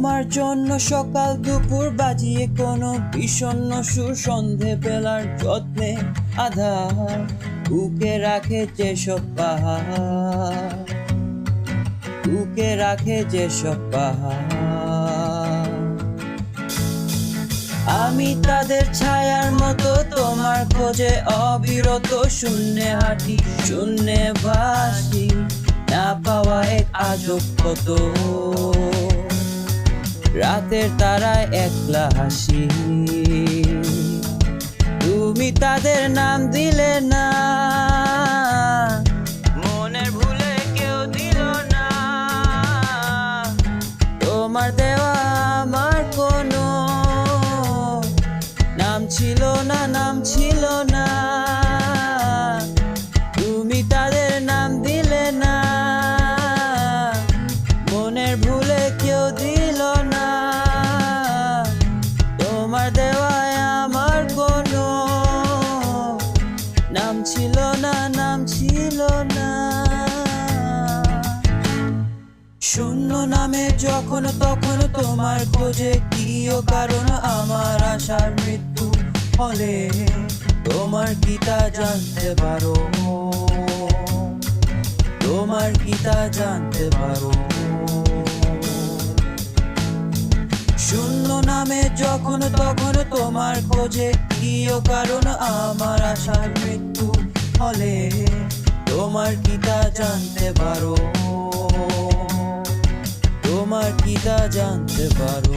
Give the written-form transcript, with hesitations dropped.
তোমার জন্য সকাল দুপুর বাজিয়ে কোনো বিষণ্ণ সুর সন্ধে বেলার যত্নে আধার বুকে রাখে যেসব পাহাড়, বুকে রাখে যেসব পাহাড়। আমি তাদের ছায়ার মতো তোমার খোঁজে অবিরত শূন্যে হাঁটি, শূন্যে ভাসি, না পাওয়া এক আজব কত। রাতের তারায় একলা হাসি, তুমি তাদের নাম দিলে না, মনের ভুলে কেউ দিল না। তোমার দেওয়া আমার কোনো নাম ছিল না, নাম ছিল না, তুমি তাদের নাম দিলে না, মনের ভুলে কেউ দিল না। তোমার দেওয়ায় আমার কোনো নাম ছিল না, নাম ছিল না। শূন্য নামে যখন তখন তোমার খোঁজে কিও কারণ আমার আশার মৃত্যু হলে তোমার কি তা জানতে পারো, তোমার কি তা জানতে পারো। শূন্য নামে যখন তখন তোমার খোঁজে কিও কারণ আমার আশার মৃত্যু হলে তোমার কি তা জানতে পারো, তোমার কি তা জানতে পারো।